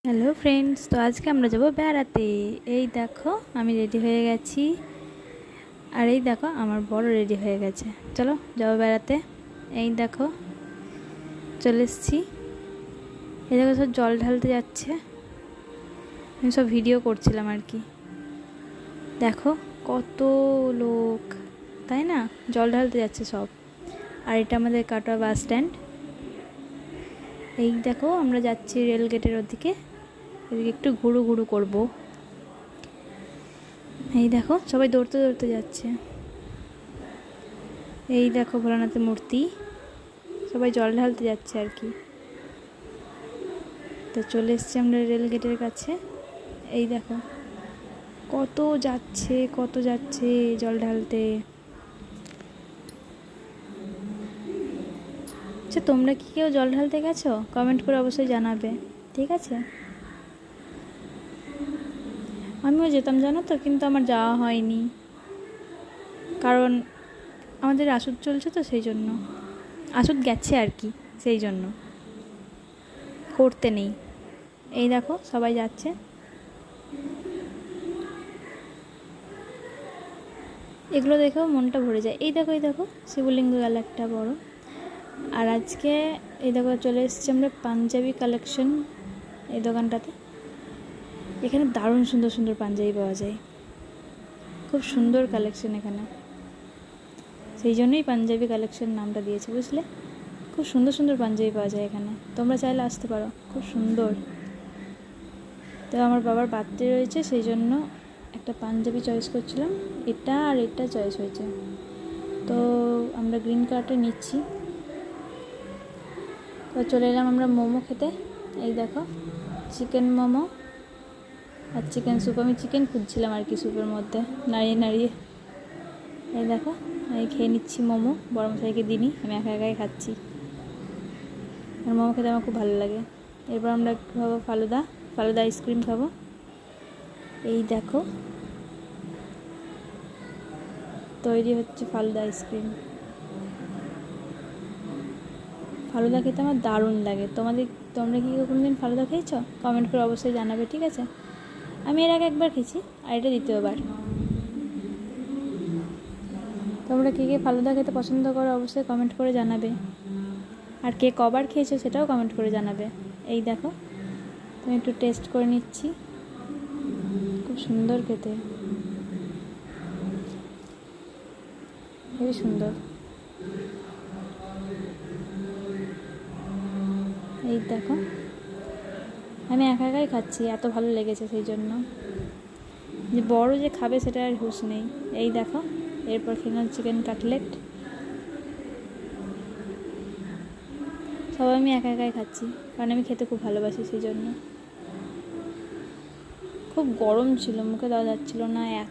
Hello friends, তো আজকে আমরা যাব বেড়াতে। এই দেখো আমি রেডি হয়ে গেছি, আর এই দেখো আমার বড় রেডি হয়ে গেছে। চলো যাবো বেড়াতে। এই দেখো চলে এসেছি। এই দেখো সব জল ঢালতে যাচ্ছে, আমি সব ভিডিও করছিলাম আর কি। দেখো কত লোক, তাই না? জল ঢালতে যাচ্ছে সব। আর এটা আমাদের কাটোয়া বাস স্ট্যান্ড। এই দেখো আমরা যাচ্ছি রেল গেটের ওদিকে, এদিকে একটু ঘুরু ঘুরু করবো। এই দেখো সবাই দৌড়তে দৌড়তে যাচ্ছে। এই দেখো ভোলানাথের মূর্তি, সবাই জল ঢালতে যাচ্ছে আর কি। তো চলে এসছি আমরা রেল গেটের কাছে। এই দেখো কত যাচ্ছে জল ঢালতে। আচ্ছা, তোমরা কি কেউ জল ঢালতে গেছো? কমেন্ট করে অবশ্যই জানাবে, ঠিক আছে? আমিও যেতাম জানো তো, কিন্তু আমার যাওয়া হয়নি, কারণ আমাদের আসুদ চলছে তো, সেই জন্য। আসুদ গেছে আর কি, সেই জন্য করতে নেই। এই দেখো সবাই যাচ্ছে। এগুলো দেখেও মনটা ভরে যায়। এই দেখো শিবলিঙ্গ গেল একটা বড়। আর আজকে এই দেখো চলে এসেছি আমরা পাঞ্জাবি কালেকশন এই দোকানটাতে। এখানে দারুণ সুন্দর সুন্দর পাঞ্জাবি পাওয়া যায়, খুব সুন্দর কালেকশন এখানে, সেই জন্যই পাঞ্জাবি কালেকশন নামটা দিয়েছে, বুঝলে? খুব সুন্দর সুন্দর পাঞ্জাবি পাওয়া যায় এখানে, তোমরা চাইলে আসতে পারো, খুব সুন্দর। তো আমার বাবার বার্থডে রয়েছে, সেই জন্য একটা পাঞ্জাবি চয়েস করছিলাম, এটা আর এটা চয়েস হয়েছে। তো আমরা গ্রিন কার্ডে নিচ্ছি। তো চলে এলাম আমরা মোমো খেতে। এই দেখো চিকেন মোমো আর চিকেন স্যুপ। আমি চিকেন খুঁজছিলাম আর কি স্যুপের মধ্যে, নাড়িয়ে। এই দেখো আমি খেয়ে নিচ্ছি মোমো, বড় মশাইকে দিইনি, আমি একা একাই খাচ্ছি। আর মোমো খেতে আমার খুব ভালো লাগে। এরপর আমরা একটু খাবো ফালুদা আইসক্রিম খাবো। এই দেখো তৈরি হচ্ছে ফালুদা আইসক্রিম। ফালুদা খেতে আমার দারুণ লাগে। তোমরা কি কোনোদিন ফালুদা খেয়েছো? কমেন্ট করে অবশ্যই জানাবে, ঠিক আছে? আমি এর আগে একবার খেয়েছি, আর এটা দ্বিতীয়বার। তোমরা কে ফালুদা খেতে পছন্দ করো অবশ্যই কমেন্ট করে জানাবে, আর কে কবার খেয়েছো সেটাও কমেন্ট করে জানাবে। এই দেখো আমি একটু টেস্ট করে নিচ্ছি, খুব সুন্দর খেতে, খুবই সুন্দর। এই দেখো আমি একা একাই খাচ্ছি, এত ভালো লেগেছে, সেই জন্য। যে বড় যে খাবে সেটা আর হুঁশ নেই। এই দেখো এরপর খেলাম চিকেন কাটলেট। সবাই আমি একা একাই খাচ্ছি, কারণ আমি খেতে খুব ভালোবাসি, সেই জন্য। খুব গরম ছিল, মুখে দেওয়া যাচ্ছিল না, এত